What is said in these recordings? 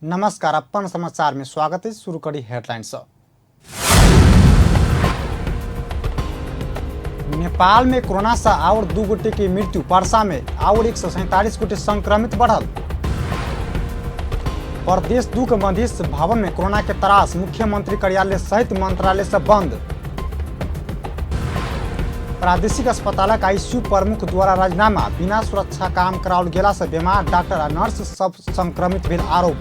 नमस्कार, अपन समाचार में स्वागत है। शुरू करी हेडलाइंस। नेपाल में कोरोना से और 2 गोटे की मृत्यु, पर्सा में और 147 गोटे संक्रमित बढ़ल। प्रदेश 2 के मधेश भवन में कोरोना के त्रास, मुख्यमंत्री कार्यालय सहित मंत्रालय से बंद। प्रादेशिक अस्पताल आईसीयू प्रमुख द्वारा राजीनामा, बिना सुरक्षा काम कराओल गेला से बीमार डॉक्टर और नर्स सब संक्रमित भेल आरोप।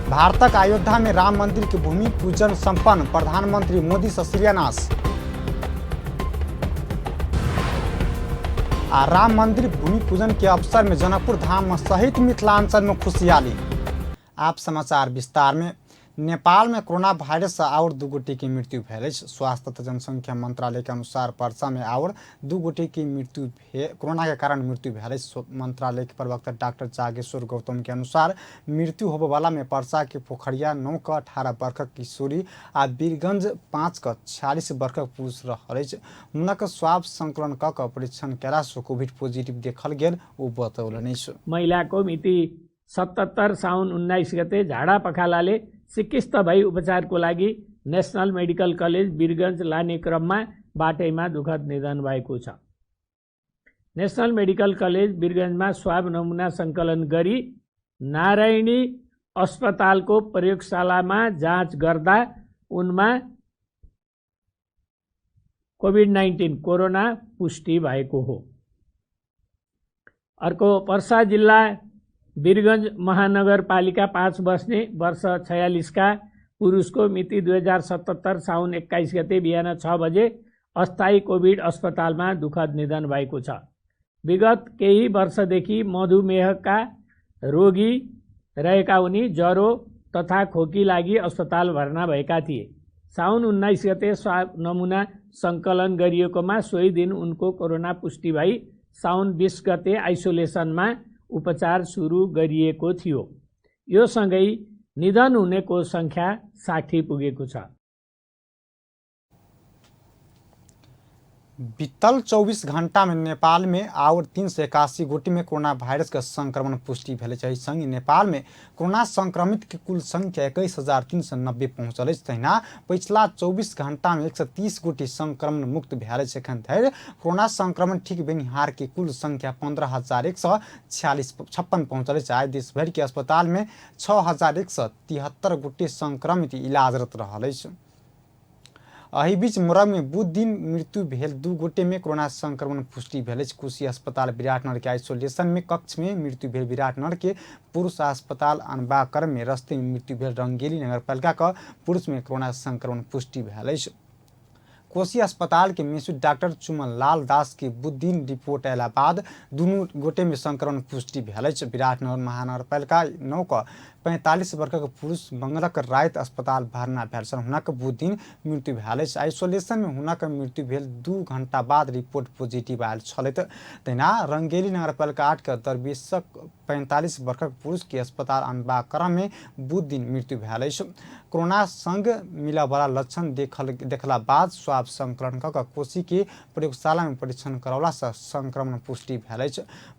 भारतक अयोध्या में राम मंदिर के भूमि पूजन संपन्न, प्रधानमंत्री मोदी से शिलान्यास। राम मंदिर भूमि पूजन के अवसर में जनकपुर धाम सहित मिथिलांचल में खुशहाली। आप समाचार विस्तार में। नेपाल में कोरोना वायरस से और 2 गोटे की मृत्यु भेल। स्वास्थ्य तथा जनसंख्या मंत्रालय के अनुसार पर्सा में और 2 गोटे की मृत्यु कोरोना के कारण मृत्यु भेल। मंत्रालय के प्रवक्ता डॉक्टर जागेश्वर गौतम के अनुसार मृत्यु होने वाला में पर्सा के पोखरिया 9 का 18 वर्षक किशोरी आ वीरगंज 5 का 46 वर्षक पुरुष रहे। हुनक स्वाब संकलन कऽ परीक्षण केला से कोविड पॉजिटिव देखल गेल, ओ बतौलनि। महिला को मिति 77 साउन 19 गते झाडा पखालाले सिकिस्त भई उपचारको लागि नेशनल मेडिकल कलेज वीरगंज लाने क्रममा बाटैमा दुःखद निधन भएको छ। नेशनल मेडिकल कलेज वीरगंजमा स्वाब नमुना सङ्कलन गरी नारायणी अस्पतालको प्रयोगशालामा जाँच गर्दा उनमा कोभिड-19 कोरोना पुष्टि भएको हो। अर्को पर्सा जिल्ला वीरगंज महानगरपालिका 5 बस्ने वर्ष 46 का पुरुष को मिति 2077 साउन 21 गते बिहान 6 बजे अस्थायी कोभिड अस्पतालमा दुःखद निधन भएको छ। विगत केही वर्षदेखि मधुमेहका रोगी रहेका उनी ज्वरो तथा खोकी लागि अस्पताल भर्ना भएका थिए। साउन 19 गते स्वाब नमुना सङ्कलन गरिएकोमा सोही दिन उनको कोरोना पुष्टि भई साउन 20 गते आइसोलेसनमा उपचार सुरु गरिएको थियो। यो सँगै निधन हुनेको संख्या 60 पुगेको छ। बीतल 24 घंटा में नेपाल में और 381 गोटी में कोरोना वायरस का संक्रमण पुष्टि भेल। संगे नेपाल में कोरोना संक्रमित के कुल संख्या 21,390 पहुँचल। तहिना पिछला 24 घंटा में 130 गोटी संक्रमण मुक्त भेल। एखन धरि कोरोना संक्रमण ठीक भेनिहार के कुल संख्या 15,156 पहुँचल। आइ देश भर के अस्पताल में 6,173 गोटी संक्रमित इलाजरत रहल। एहि बीच मोरंग में बुध दिन मृत्यु भेल 2 गोटे में कोरोना संक्रमण पुष्टि भेल। कोशी अस्पताल विराटनगर के आइसोलेशन में कक्ष में मृत्यु भेल। विराटनगर के पुरुष अस्पताल अनबाकर में रस्ते में मृत्यु भेल। रंगेली नगरपालिका का पुरुष में कोरोना संक्रमण पुष्टि भेल। कोशी अस्पताल के मेसू डॉक्टर चुमन लाल दास के बुध दिन रिपोर्ट अयला बाद दुनू गोटे में संक्रमण पुष्टि भेल। विराटनगर महानगरपालिका 9 का 45 वर्षक पुरुष मंगलक रात अस्पताल भर्ना भेल। हुनक बुध दिन मृत्यु भेल। आइसोलेशन में हुनक मृत्यु भेल 2 घंटा बाद रिपोर्ट पॉजिटिव आयल छल। तहिना रंगेली नगरपालिका 8 का दरवेशक 45 वर्षक पुरुष के अस्पताल अनबाकर में बुध दिन मृत्यु भेल। कोरोना संग मिला वाला लक्षण देखला बाद स्वाब संकलन कऽ कोशी के प्रयोगशाला में परीक्षण करौला से संक्रमण पुष्टि भेल।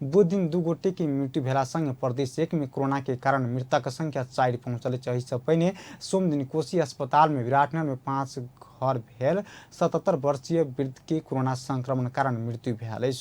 बुध दिन 2 गोटे की मृत्यु भेला संग प्रदेश 1 में कोरोना के कारण मृतक संख्या 4 पहुँचल। एहि से पहिने सोम दिन कोशी अस्पताल में विराटनगर में 5 घर भेल। 77 वर्षीय वृद्ध के कोरोना संक्रमण कारण मृत्यु भेल।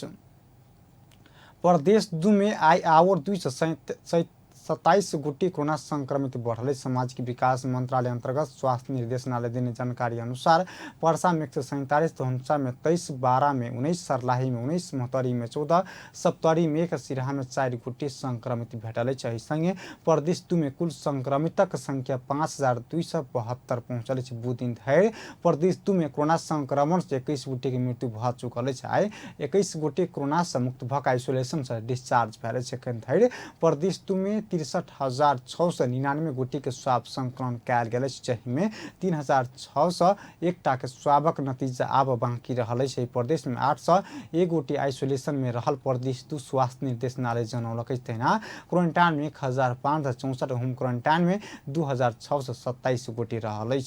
प्रदेश 2 में आई और 227 गोटी कोरोना संक्रमित बढ़ल। सामाजिक विकास मंत्रालय अंतर्गत स्वास्थ्य निर्देशनालय देने जानकारी अनुसार पर्सा में 147, धनुषा में 23, बारा में 19, सर्लाही में 19, मोहतरी में 14, सप्तरी में 1, सिराहा में 4 गोटी संक्रमित भेटल। एहि संगे प्रदेश 2 में कुल संक्रमितक संख्या 5,272 पहुँचल। बुध दिन धरि प्रदेश 2 में कोरोना संक्रमण से 21 गोटे की मृत्यु भ चुकल। आइ 21 गोटे कोरोना से मुक्त भऽ आइसोलेशन से डिस्चार्ज भेल। एखन धरि प्रदेश 2 में 63,699 गोटी के स्वाब संकलन कयल गेल। जाहि में 3,601 टा के स्वाबक नतीजा आब बाकी रहल। प्रदेश में 801 गोटी आइसोलेशन में रहल। प्रदेश 2 स्वास्थ्य निर्देशनालय जनौलक। तहिना क्वारंटाइन में 1,564, होम क्वारंटाइन में 2,627 गोटी रहल।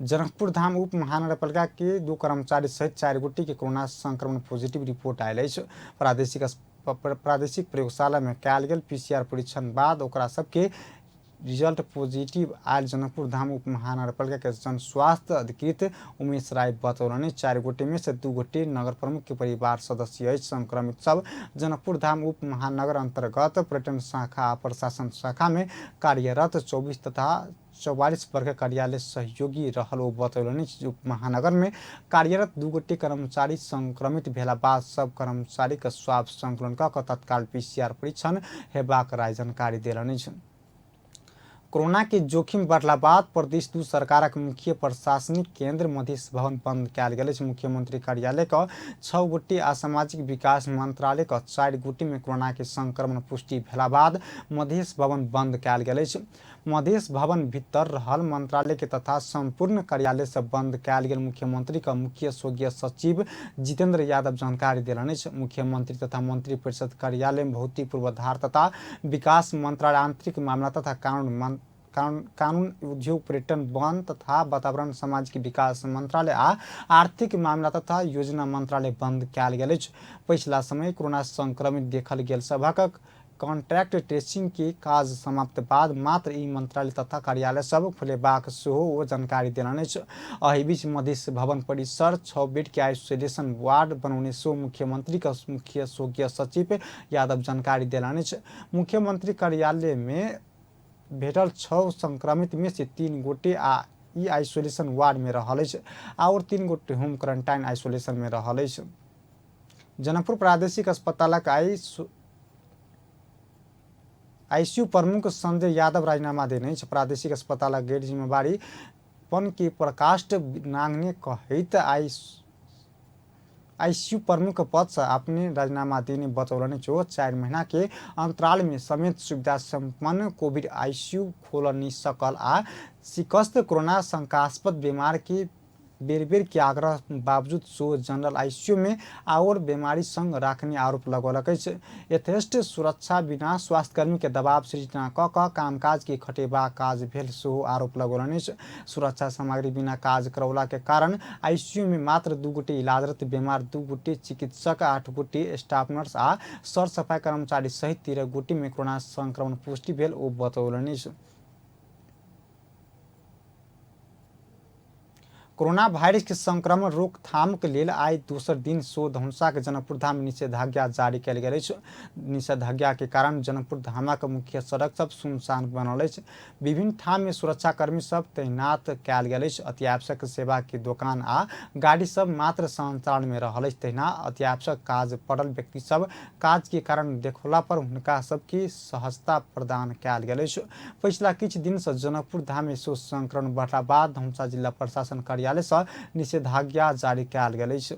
जनकपुर धाम उप महानगरपालिका के 2 कर्मचारी सहित 4 गोटी के कोरोना संक्रमण पॉजिटिव रिपोर्ट आयल। प्रादेशिक प्रादेशिक प्रयोगशाला में कयल गेल PCR परीक्षण बाद ओकरा सबके result positive oil. Janakpur Dham उप महानगरपालिका के जन स्वास्थ्य अधिकृत उमेश राय बतौलनि 4 गोटे में से 2 गोटे नगर प्रमुख के परिवार सदस्य अछि। संक्रमित सब जनकपुर धाम उप महानगर अंतर्गत पर्यटन शाखा आ प्रशासन शाखा में कार्यरत 24 तथा 44 वर्ग कार्यालय सहयोगी रहल। ओ बतौलनि उप महानगर में कार्यरत 2 गोटे कर्मचारी संक्रमित भेला बाद सब कर्मचारी के स्वाब संकलन कऽ तत्काल PCR परीक्षण हेबाक राय जानकारी देलनि। कोरोना के जोखिम बढ़ला बाद प्रदेश 2 सरकारक मुख्य प्रशासनिक केंद्र मधेश भवन बंद कयल गेल अछि। मुख्यमंत्री कार्यालय का 6 गोटे आ सामाजिक विकास मंत्रालय का 4 गोटे में कोरोना के संक्रमण पुष्टि भेला बाद मधेश भवन बंद कयल गेल अछि। मधेश भवन भीतर रहल मंत्रालय के तथा संपूर्ण कार्यालय से बंद कयल गेल मुख्यमंत्री का मुख्य स्वकीय सचिव जितेंद्र यादव जानकारी देलनि। मुख्यमंत्री तथा मंत्री परिषद कार्यालय में भौतिक पूर्वाधार तथा विकास मंत्रालय, आंतरिक मामला तथा कानून उद्योग, पर्यटन, वन तथा वातावरण, सामाजिक विकास मंत्रालय आ आर्थिक मामला तथा योजना मंत्रालय बंद कयल गेल अछि। पिछला समय कोरोना संक्रमित देखल गेल सभक कॉन्टैक्ट ट्रेसिंग के काज समाप्त बाद मात्र ई मंत्रालय तथा कार्यालय सब खुलेबाक सेहो ओ जानकारी देलनि अछि। एहि बीच मधेश भवन परिसर 6 बेड के आइसोलेशन वार्ड बनौने सेहो मुख्यमंत्री का मुख्य स्वकीय सचिव यादव जानकारी देलनि अछि। मुख्यमंत्री कार्यालय में भेटल 6 संक्रमित में से 3 गोटे ई आइसोलेशन वार्ड में रहल अछि और 3 गोटे होम क्वारंटाइन आइसोलेशन में रहल अछि। जनकपुर प्रादेशिक अस्पतालक ICU प्रमुख संजय यादव राजीनामा देने अछि। प्रादेशिक अस्पतालक गैर जिम्मेवारी पन के प्रकाष्ठ नांगने कहैत ICU प्रमुख पद से अपने राजीनामा देने बतौलनि। जो 4 महीना के अंतराल में समेत सुविधा संपन्न कोविड ICU खोल नहीं सकल आ शिकस्त कोरोना शंकास्पद बीमार के बेर के आग्रह बावजूद सो जनरल ICU में और बीमारी संग राखने आरोप लगौलक अछि। यथेष्ट सुरक्षा बिना स्वास्थ्यकर्मी के दबाव सृजना कऽ कामकाज के खटेबा काज भेल सेहो आरोप लगौलनि। सुरक्षा सामग्री बिना काज करौला के कारण ICU में मात्र 2 गोटे इलाजरत बीमार, 2 गोटे चिकित्सक, 8 गोटे स्टाफ नर्स आ सर सफाई कर्मचारी सहित 13 गोटे में कोरोना संक्रमण पुष्टि भेल। ओ बतौलनि। कोरोना वायरस के संक्रमण रोकथाम के लेल आइ दोसर दिन सो धनुषा के जनकपुर धाम में निषेधाज्ञा जारी कयल गेल अछि। निषेधाज्ञा के कारण जनकपुर धामक मुख्य सड़क सब सुनसान बनल अछि। विभिन्न ठाम में सुरक्षाकर्मी सब तैनात कयल गेल अछि। अत्यावश्यक सेवा के दुकान आ गाड़ी सब मात्र संचालन में रहल अछि। तहिना अत्यावश्यक काज पड़ल व्यक्ति सब काज के कारण देखौला पर हुनका सबके सहजता प्रदान कयल गेल अछि। पिछला किछु दिन से जनकपुर धाम में सो संक्रमण बढ़ला बाद धनुषा जिला प्रशासन कार्यालय से निषेधाज्ञा जारी कयल गेल अछि।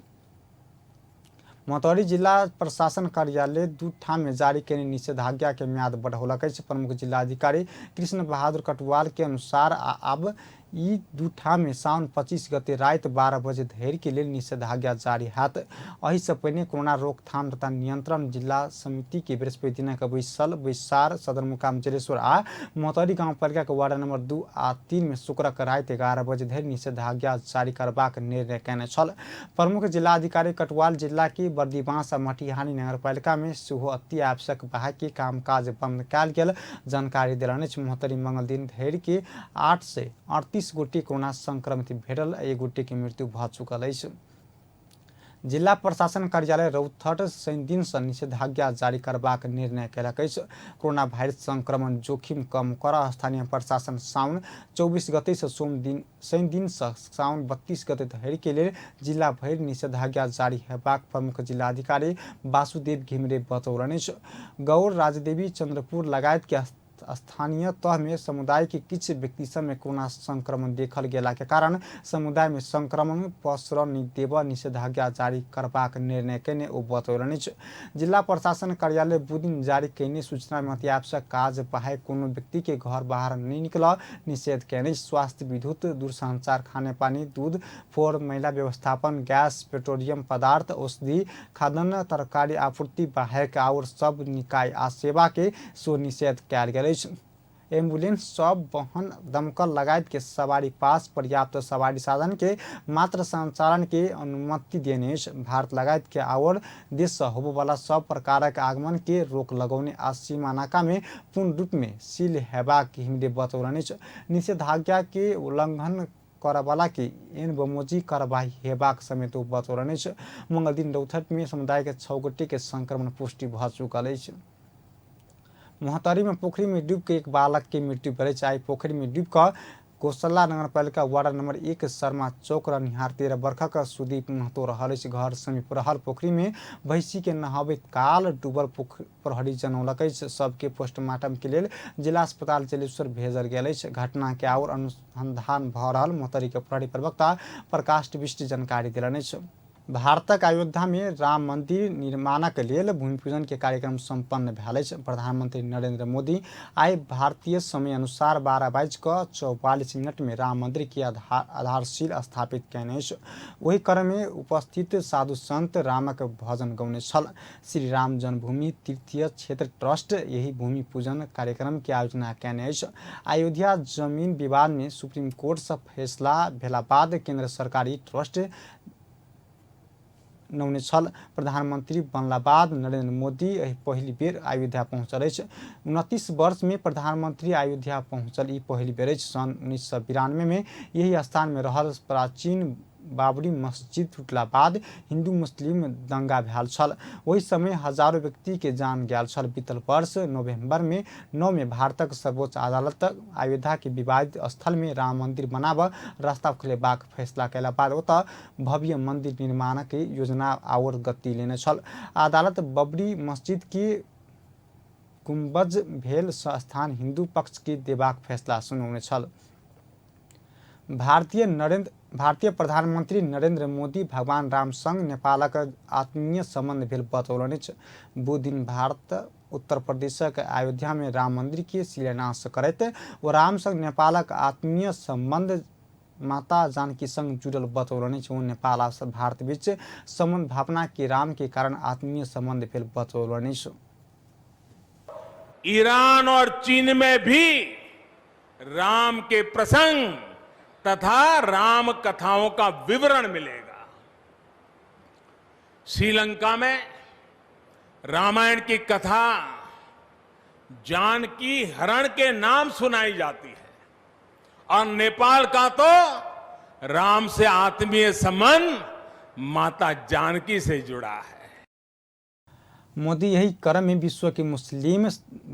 मतौरी जिला प्रशासन कार्यालय 2 ठाम में जारी केने निषेधाज्ञा के म्याद बढ़ौलक अछि। प्रमुख जिलाधिकारी कृष्ण बहादुर कटवाल के अनुसार अब ई 2 ठाम में साउन 25 गते रात 12 बजे धरि के लेल निषेधाज्ञा जारी हैत। एहि से पहिने कोरोना रोकथाम तथा नियंत्रण जिला समिति के बृहस्पति दिनक बैसार सदरमुकाम जलेश्वर आ मतौरी गांवपालिका के वार्ड नंबर 2 आ 3 में शुक्रक रात 11 बजे धरि निषेधाज्ञा जारी करबाक निर्णय कयने छल। प्रमुख जिलाधिकारी कटवाल जिला के बर्दीवास आ मटिहानी नगरपालिका में सेहो अति आवश्यक बाकी कामकाज बंद कयल गेल जानकारी देलनि। मतौरी मंगल दिन धरि के 8 से 38 गोटे कोरोना संक्रमित भेटल, 1 गोटे के मृत्यु भ चुकल अछि। जिला प्रशासन कार्यालय रौतहट शनि दिन से निषेधाज्ञा जारी करबाक निर्णय कयलक अछि। कोरोना वायरस संक्रमण जोखिम कम करऽ स्थानीय प्रशासन साउन 24 गते से शनि दिन से साउन 32 गते धरि के लेल जिला भरि निषेधाज्ञा जारी हेबाक प्रमुख जिलाधिकारी वासुदेव घिमिरे बतौलनि। गौर राजदेवी चंद्रपुर लगायत के स्थानीय तह में समुदाय के किछु व्यक्ति सब में कोरोना संक्रमण देखल गेला के कारण समुदाय में संक्रमण पसरऽ नहि देबऽ निषेधाज्ञा जारी करबाक निर्णय कयने ओ बतौलनि। जिला प्रशासन कार्यालय बुधदिन जारी कयने सूचना में अत्यावश्यक काज बाहेक कोनो व्यक्ति के घर बाहर नहीं निकलऽ निषेध कयने। स्वास्थ्य, विद्युत, दूरसंचार, खाने पानी, दूध, फोर, महिला व्यवस्थापन, गैस, पेट्रोलियम पदार्थ, औषधि, खाद्यान्न, तरकारी आपूर्ति बाहेक और सब निकाय आ सेवा के सो निषेध कयल गेल अछि। एम्बुलेंस, सब वाहन, दमकल लगायत के सवारी पास, पर्याप्त सवारी साधन के मात्र संचालन के अनुमति देने, भारत लगायत के और देश से होबो वाला सब प्रकारक आगमन के रोक लगौने आ सीमा नाका में पूर्ण रूप में सील हेबाक हिमले बतौलनि। निषेधाज्ञा के उल्लंघन करवाला के एन बमोजी कार्रवाई हेबाक समेत बतौलनि। मंगल दिन रौतहट में समुदाय के 6 गोटे के संक्रमण पुष्टि भ चुकल अछि। मोहतरी में पोखरी में डूब के एक बालक के मृत्यु भेल। आई पोखरी में डूब कर कोसला नगरपालिका वार्ड नंबर 1 शर्मा चौक रहनिहार 13 वर्षक सुदीप महतो रहल। घर समीप रहल पोखरी में भैंसी के नहावे काल डूबल प्रहरी जनौलक। सबके पोस्टमार्टम के लिए जिला अस्पताल जलेश्वर भेजल गेल। घटना के और अनुसंधान भ रहल मोहतरी के प्रहरी प्रवक्ता प्रकाश बिष्ट जानकारी दिलनि। भारतक अयोध्या में राम मंदिर निर्माणक लेल भूमि पूजन के कार्यक्रम संपन्न भेल। प्रधानमंत्री नरेंद्र मोदी आई भारतीय समय अनुसार 12:44 में राम मंदिर की आधारशिल स्थापित कयने। वही क्रम में उपस्थित साधु संत रामक भजन गौने छल। श्री राम जन्मभूमि तीर्थीय क्षेत्र ट्रस्ट यही भूमि पूजन कार्यक्रम की आयोजना कयने। अयोध्या जमीन विवाद में सुप्रीम कोर्ट से फैसला भेला बाद केंद्र सरकारी ट्रस्ट नौने छल। प्रधानमंत्री बनला बाद नरेंद्र मोदी पहली बेर अयोध्या पहुंचल। 29 वर्ष में प्रधानमंत्री अयोध्या पहुंचल ई पहली बेर। सन 1992 में यही स्थान में रहल प्राचीन बाबरी मस्जिद टूटला बाद हिंदू मुस्लिम दंगा भेल छल। वही समय हजारों व्यक्ति के जान गयल छल। बीतल वर्ष नवंबर में 9 में भारतक सर्वोच्च अदालत अयोध्या के विवादित स्थल में राम मंदिर बनाब रास्ता खुलेबाक फैसला कैला बाद ओतऽ भव्य मंदिर निर्माण के योजना और गति लेने छल। अदालत बाबरी मस्जिद के गुंबज भेल स्थान हिंदू पक्ष के देबाक फैसला सुनौने छल। भारतीय प्रधानमंत्री नरेंद्र मोदी भगवान राम संग नेपालक आत्मीय संबंध भेल बतौलनि। बुध दिन भारत उत्तर प्रदेशक अयोध्या में राम मंदिर के शिलान्यास करैत ओ राम संग नेपालक आत्मीय संबंध माता जानकी संग जुड़ल बतौलनि। नेपाल आ भारत बीच संबंध भावना के राम के कारण आत्मीय संबंध भेल बतौलनि। ईरान और चीन में भी राम के प्रसंग तथा राम कथाओं का विवरण मिलेगा। श्रीलंका में रामायण की कथा जानकी हरण के नाम सुनाई जाती है और नेपाल का तो राम से आत्मीय संबंध माता जानकी से जुड़ा है। मोदी यही क्रम में विश्व के मुस्लिम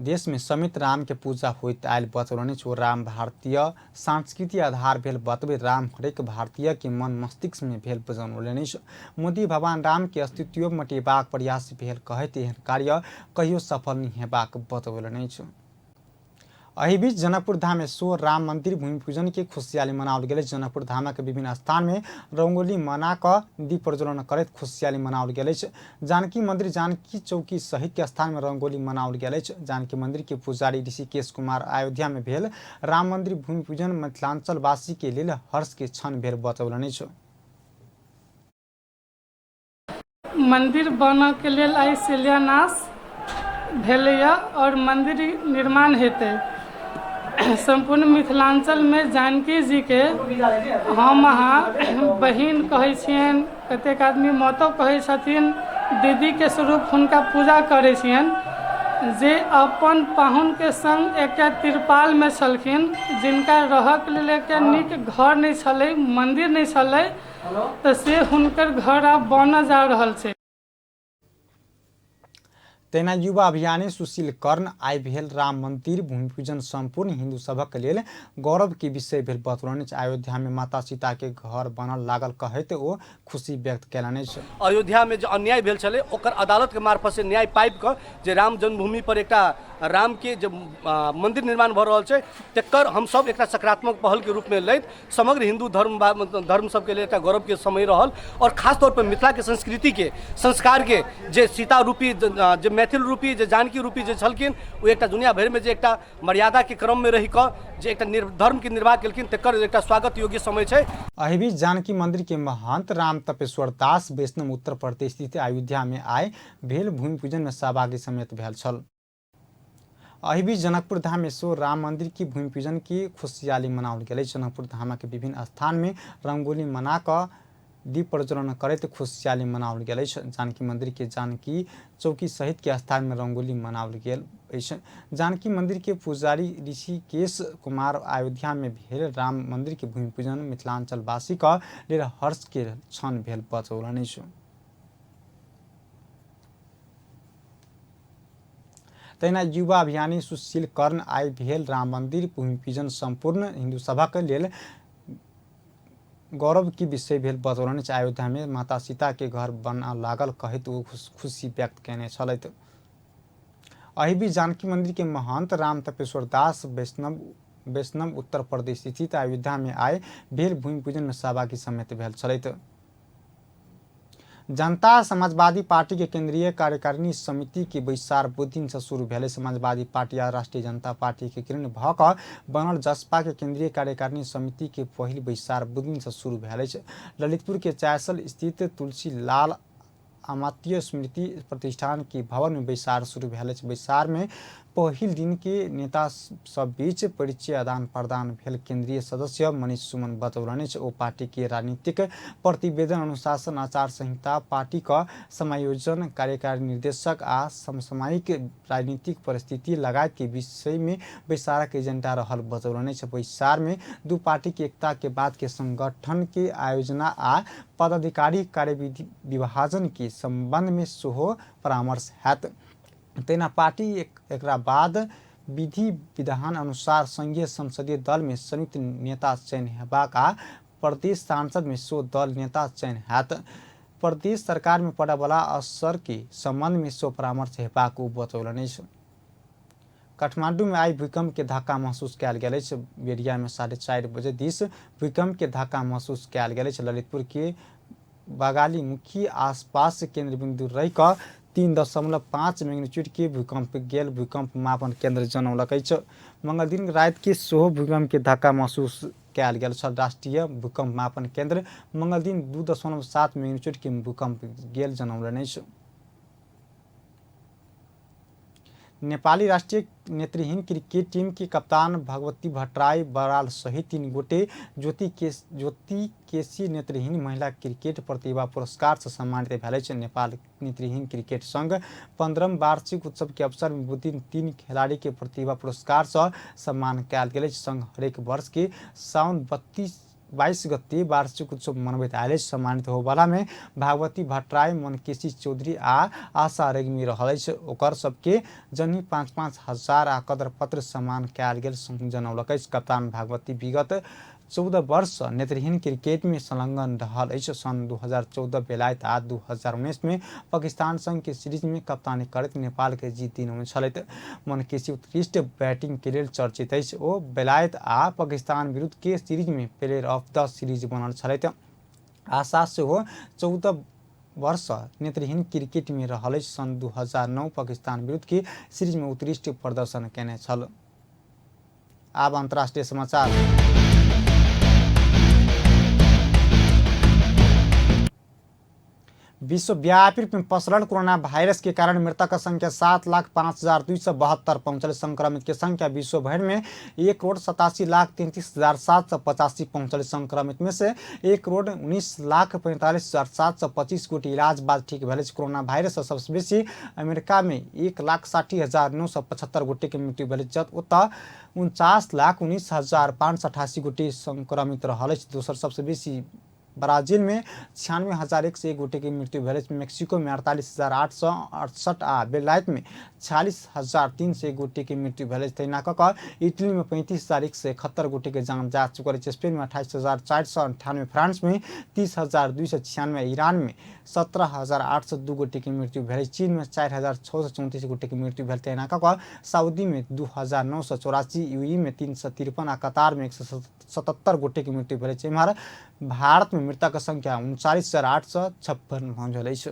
देश में समेत राम के पूजा होइत आयल बतौलनि। राम भारतीय सांस्कृतिक आधार भेल बतबे राम हरेक भारतीय के मन मस्तिष्क में भेल जनौलनि। मोदी भगवान राम के अस्तित्व मटेबाक प्रयास भेल कहैत एहन कार्य कहियो सफल नहीं हेबाक बतौलनि। एहि बीच जनकपुर धाम में सो राम मंदिर भूमि पूजन के खुशियाली मनाओल गेल। जनकपुर धामक विभिन्न स्थान में रंगोली मना क दीप प्रज्वलन करैत खुशियाली मनाओल गेल। जानकी मंदिर, जानकी चौकी सहित के स्थान में रंगोली मनाओल गेल। जानकी मंदिर के पुजारी ऋषिकेश कुमार अयोध्या में भेल राम मंदिर भूमि पूजन मिथिलांचल वासी के लेल हर्ष के क्षण भेल बतौलनि। मंदिर बनऽ के लेल आई शिलान्यास भेलैया और मंदिर निर्माण हेतै। संपूर्ण मिथिलांचल में जानकी जी के हम अहाँ बहिन कहै छियनि, कतेक आदमी मातो कहै छथिन, दीदी के स्वरूप हुनका पूजा करै छियनि, जे अपन पाहुन के संग एकटा तिरपाल में छलखिन, जिनका रहक लेल एकटा नीक घर नहीं छलै, मंदिर नहीं छलै, तऽ से हुनकर घर आब बनऽ जा रहल छै। तेना युवा अभियानी सुशील कर्ण आई भेल राम मंदिर भूमि पूजन संपूर्ण हिंदू सभक लेल गौरव के विषय भेल बतौलनि। अयोध्या में माता सीता के घर बनल लागल कहैत ओ खुशी व्यक्त कयलनि। अयोध्या में जो अन्याय भेल छलै ओकर अदालत के मार्फत से न्याय पाबि कऽ जे राम जन्मभूमि पर एकटा राम के जो मंदिर निर्माण भऽ रहल छै तकर हम सब एकटा सकारात्मक पहल के रूप में लैत समग्र हिंदू धर्म सबके लिए एकटा गौरव के समय रहल और खास तौर पर मिथिला के संस्कृति के संस्कार के जे सीता रूपी जे मैथिल रूपी जे जानकी रूपी जे छलखिन ओ एकटा दुनिया भरि में जे एकटा मर्यादा के क्रम में रहि कऽ जे एकटा धर्म के निर्वाह केलखिन तकर एकटा स्वागत योग्य समय छै। एहि बीच जानकी मंदिर के महंत राम तपेश्वर दास वैष्णव उत्तर प्रदेश स्थित अयोध्या में आए भेल भूमि पूजन में सहभागी समेत भेल छल। अही बीच जनकपुर धाम में सो राम मंदिर की भूमि पूजन की खुशहाली मनाओल गेल। जनकपुर धाम के विभिन्न स्थान में रंगोली मना कर दीप प्रज्वलन करते खुशहाली मनाओल गेल। जानकी मंदिर के जानकी चौकी सहित के स्थान में रंगोली मनाओल गेल। जानकी मंदिर के पुजारी ऋषिकेश कुमार अयोध्या में भेल राम मंदिर के भूमि पूजन मिथिलांचल वासी का लेल हर्ष के क्षण भेल बतौलनि। तहिना युवा अभियानी सुशील कर्ण आइ भेल राम मंदिर भूमि पूजन संपूर्ण हिंदू सभा के लेल गौरव की विषय भेल बतौलनि। अयोध्या में माता सीता के घर बना लागल कहत वो खुशी व्यक्त केने छलैथ। अही भी जानकी मंदिर के महंत राम तपेश्वर दास वैष्णव उत्तर प्रदेश स्थित अयोध्या में आए भेल भूमि पूजन में सहभागी समेत भेल छलैथ। जनता समाजवादी पार्टी के केंद्रीय कार्यकारिणी समिति के बैसार बुध से शुरू भेल। समाजवादी पार्टी आ राष्ट्रीय जनता पार्टी के किरण भ क बनल जसपा के केंद्रीय कार्यकारिणी समिति के पहिल बैसार बुध से शुरू भेल। ललितपुर के चायसल स्थित तुलसी लाल अमात्य स्मृति प्रतिष्ठान के भवन में बैसार शुरू भेल। बैसार में पहिल दिन के नेता सब बीच परिचय आदान प्रदान भेल। केंद्रीय सदस्य मनीष सुमन बतौलनि ओ पार्टी के राजनीतिक प्रतिवेदन अनुशासन आचार संहिता पार्टी का समायोजन कार्यकारी निर्देशक आ समसामयिक राजनीतिक परिस्थिति लगायत के विषय में बैसार के एजेंडा रहल बतौलनि। बैसार में दू पार्टी के एकता के बाद के संगठन के आयोजना आ पदाधिकारी कार्यविधि विभाजन के संबंध में सेहो परामर्श हैत। तेना पार्टी एकरा बाद विधि विधान अनुसार संघीय संसदीय दल में संयुक्त नेता चयन हेबाक आ प्रदेश सांसद में सो दल नेता चयन हैत। प्रदेश सरकार में पड़े वाला असर के संबंध में सो परामर्श हेबाक बतौलनि। काठमांडू में आई भूकंप के धक्का महसूस कयल गेल। बेरिया में 4:30 बजे दिस भूकंप के धक्का महसूस कयल गेल। ललितपुर के बगाली मुखी आसपास केंद्र बिंदु रही का 3.5 मैग्नीट्यूड के भूकंप गेल। भूकंप मापन केंद्र जनौलक। मंगल दिन रात के सेहो भूकंप के धक्का महसूस कयल गेल। राष्ट्रीय भूकंप मापन केंद्र मंगल दिन 2.7 मैग्नीट्यूड के भूकंप गेल जनौलनि। नेपाली राष्ट्रीय नेत्रहीन क्रिकेट टीम की कप्तान भगवती भट्टराई बराल सहित 3 गोटे ज्योति केसी नेत्रहीन महिला क्रिकेट प्रतिभा पुरस्कार से सम्मानित भेल। नेपाल नेत्रहीन क्रिकेट संघ 15वीं वार्षिक उत्सव के अवसर में बुध दिन 3 खिलाड़ी के प्रतिभा पुरस्कार से सम्मान कयल गेल। संघ हरेक वर्ष के साउन 22 गते वार्षिक उत्सव मनबैत आयल। सम्मानित होवाला में भागवती भट्टराई मनकेशी चौधरी आ आशा रेग्मी रहल। ओकर सबके जन्ही 5-5 हजार आ कदर पत्र सम्मान कयल गेल जनौलक। कप्तान भागवती विगत 14 वर्ष नेत्रहीन क्रिकेट में संलग्न रहल। सन 2014 बेलायत आ 2019 में पाकिस्तान संग के सीरीज में कप्तानी करत नेपाल के जीत दिनौने छलैथ। मनकेशी उत्कृष्ट बैटिंग के लेल चर्चित अछि। ओ बेलायत आ पाकिस्तान विरुद्ध के सीरीज में प्लेयर ऑफ द सीरीज बनल छलैथ। आशा सेहो 14 वर्ष नेत्रहीन क्रिकेट में रहल। सन 2009 पाकिस्तान विरुद्ध के सीरीज में उत्कृष्ट प्रदर्शन केने छल। आब अंतर्राष्ट्रीय समाचार। विश्वव्यापी रूप में पसरल कोरोना वायरस के कारण मृतक संख्या 7,05,272 पहुंचल। संक्रमित की संख्या विश्व भर में 1,87,33,785 पहुंचल। संक्रमित में से 1,19,45,725 गोटी इलाज बाद ठीक भेल। कोरोना वायरस से सबसे बेसी अमेरिका में 1,60,975 गोटी के मृत्यु भेल। ओतऽ 49,19,588 गोटी संक्रमित रहल। दोसर सबसे बेसी ब्राजील में 96,101 गोटे की मृत्यु भेल। मेक्सिको में 48,868 आ बेलायत में 46,301 गोटे की मृत्यु भेल। तहिना कऽ इटली में 35,171 गोटे के जान जा चुकल। स्पेन में 28,498, फ्रांस में 30,296, ईरान में 17,802 गोटे की मृत्यु भेल। चीन में 4,634 गोटे की मृत्यु भेल। तहिना कऽ सऊदी में 2,984, यूएई में 353 आ कतार में 177 गोटे की मृत्यु भेल। एम्हर भारत में मृतक संख्या 39,856 पहुंचल अछि।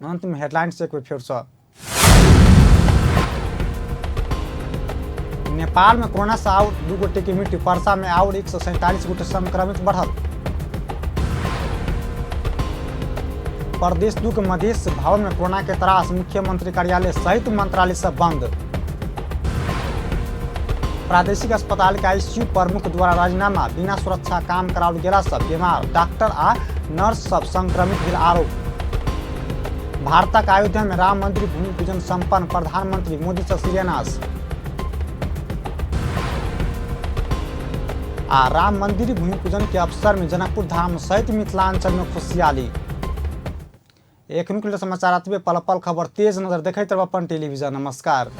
अंत में हेडलाइंस एक बार फिर से। नेपाल में कोरोना से और 2 गोटे की मृत्यु। पर्सा में और 147 गोटे संक्रमित बढ़ल। प्रदेश 2 के मधेश भवन में कोरोना के त्रास। मुख्यमंत्री कार्यालय सहित मंत्रालय सब बंद। प्रादेशिक अस्पताल के आईसीयू प्रमुख द्वारा राजीनामा, बिना सुरक्षा काम कराओल गेला से बीमार डॉक्टर आ नर्स सब संक्रमित भेल आरोप। भारतक अयोध्या में राम मंदिर भूमि पूजन संपन्न, प्रधानमंत्री मोदी से शिलान्यास। राम मंदिर भूमि पूजन के अवसर में जनकपुर धाम सहित मिथिलांचल में खुशियाली। एक समाचार पल पल खबर तेज नजर देखते रहो अपन टेलीविजन। नमस्कार।